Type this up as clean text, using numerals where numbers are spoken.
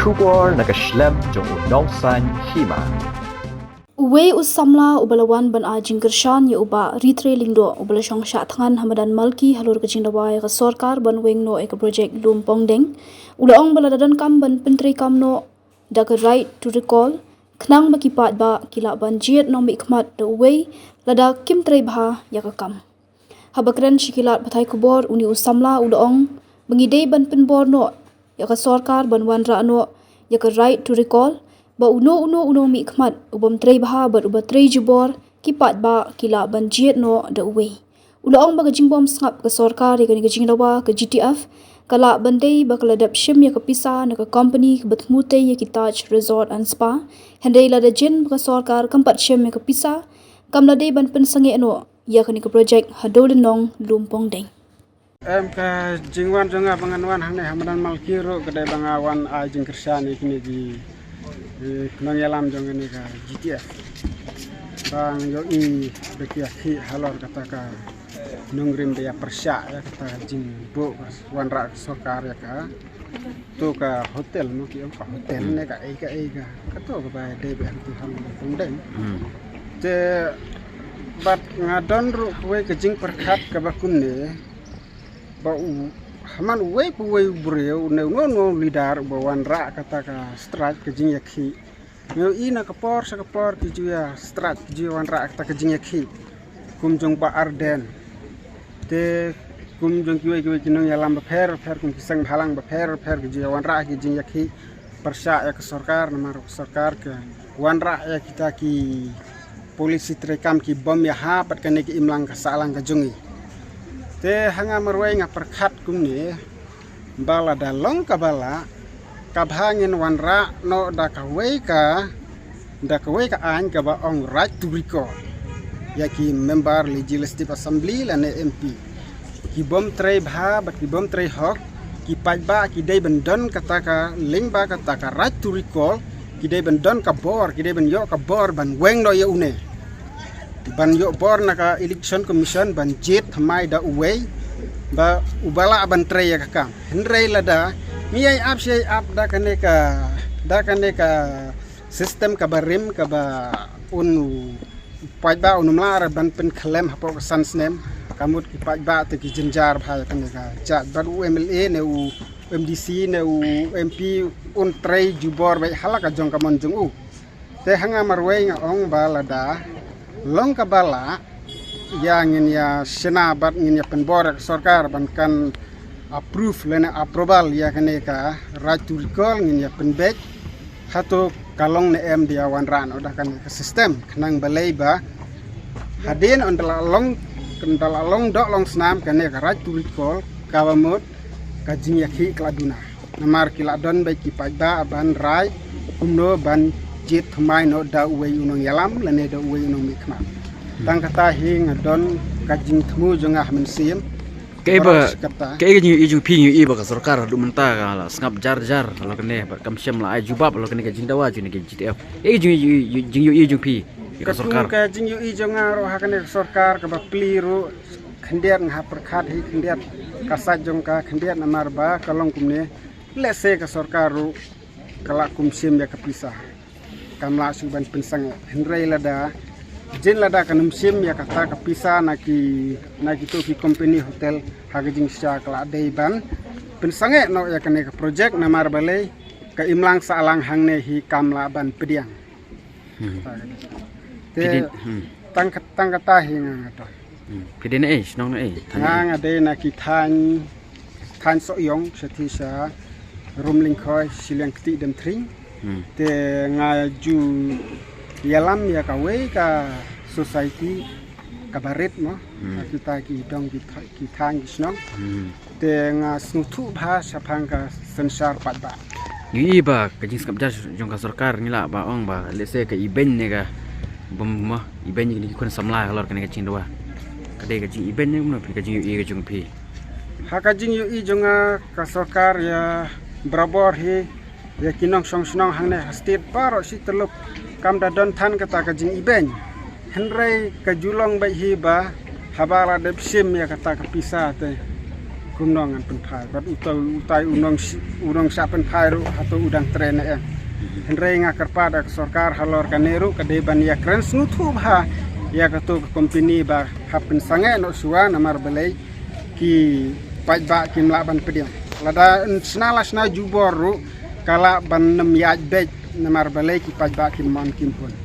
Shubor nakaslem jong unongsan hima. Uwe usamla ubalawan ban ajing kershan ya uba retrailing do ubala shong sha thangan hamadan malki halur kajing dawai ka sarkar ban weng no ek project lumpong deng ulaong baladadan kam ban pentri kam no da ka right to recall khnang makipat ba kila ban jiet no mikmat do uwe lada kim trei bha ya ka kam habakran shikilat bathai kubor uni usamla ulaong bangidei ban penbor no ya ka sarkar ban wanra no ya ka right to recall ba uno mikmat ubam trei baha ba uba trei jubor kipat ba kila banjiet no da uwe ulaong ba jingbom ngap ka sarkar ya ka jinglawa ka GTF kala bandei ba kala dap shim ya ka pisa na ka company ka batmute ya ki Taj Resort and Spa handai la da jin ka sarkar kampat shim ya ka pisa kamla dei ban pen sange no ya ka ni ka project hadol nong lumpong deng em ka jingwan jonga panganwan hane hamadan malkiro kedai bangawan a jingkersani kini di nang yalam jong ini ka GTF bang yo I bekiaki halor kata ka nungrim dia persya ya kata jing bo wanra sokar ya ka tu ka hotel mo ki ka hotel ne ka ega kato ka ba de be tu hang pungdeng te bat ngadon ru we ke jing perkat ka bakun ne ba haman uwe bureu no lidar bawan ra kata ka strat ke jing yakhi meu ina kapor sa kapor ki juya strat ji wan ra kata ke jing yakhi kum jong ba arden te kum jong ki kinong yalam ba pher kum kisang halang ba pher ki juya wan ra ki jing yakhi persya ya ke sarkar namar sarkar ke wan ra ya kita ki polisi trekam ki bom ya ha pat kan ki imlang ka salang ka jungi te hanga marwai nga perkhat kumni bala dalong kabala kabhangin wanra no da kawai ka an ka ba ong right to recall yaki member legislative assembly lane MP ki bom trei bha bat ki bom trei hok ki pajba ki dei bendon kata ka ling ba kata ka right to recall ki dei bendon ka bor ki dei ben yo ka bor ban weng no ye une ban yo bor naka election commission ban jet thamai da uwe ba ubala ban trei ya kakam hendrei lada miyai ap da kaneka system ka barim ka ba un pajba unumlar ban pen klem hapo sans nem kamut ki pajba te ki jenjar bha kaneka jat ban UMLA ne u MDC ne u MP un trei jubor bai halaka jong kamon jong u te hanga marwei nga ong balada long kabala yang ini ya senabat ini ya penbor sarkar bankan approve lena approval ya kaneka right to recall ini ya penbek hatu kalong ne em dia wan ran udah kan ke sistem kenang balai ba hadin ondala long dok long snam kaneka right to recall kawamut kajing yakhi kladuna namar kiladon baik kipajda ban rai umno ban jit thmai no da uwe unong yalam lane da uwe unong mikma tang kata hing don kajing thmu jonga mensim keba kega ni iju pi ni iba ka sarkar du menta ka la ngap jar kalau kene ba kam syam la ajubab kalau kene ka jinda wa juni ke GTF iju pi ka sarkar ka jing yu jonga ro ha kene sarkar ka ba pliru khendiat ngha perkhat hi khendiat kasat jongka khendiat namar ba kalong kumne lese ka sarkar ru kala kumsim ya kepisah kamla suban pensang hendrei lada jin lada kanum sim ya kata kapisa naki to ki company hotel hagajing sya kala deiban pensange no ya kane ka project namar balai ka imlang salang hangne hi kamla ban pediang te tang kata hi ngato pidene nong hang ade naki than soyong satisha rumling khoi silang kti dem tring te ngaju yalam ya kawe ka society kabaret mo kita ki dong ki thang kisnong te nga snutu bha sapang ka sensar patba ni ba ka jing skap jar jong ka sarkar ngila ba ong ba lese ka iben ne ka bom ma iben ni kun samla halor kene ka jing doa kade ka jing iben ne mo ka jing ka jong pi ha ka jing yu jonga ka sarkar ya berabor hi ya kinong song hangne state paro si telup kam dadon than kata ka jing iben henrei ka julong bai hi ba habara dep sim ya kata ka pisa te kumnongan penpai bat utai unong sa penpai ru atau udang tren henry ngakar pada sarkar halor kaneru kade ban ya krens nutu bah ya ketu company ba hapen sange no suwa namar balai ki pajba ki mlaban pediam lada snala jubor ru kala ban nem yaj bej namar balai ki pajba ki mon kimpun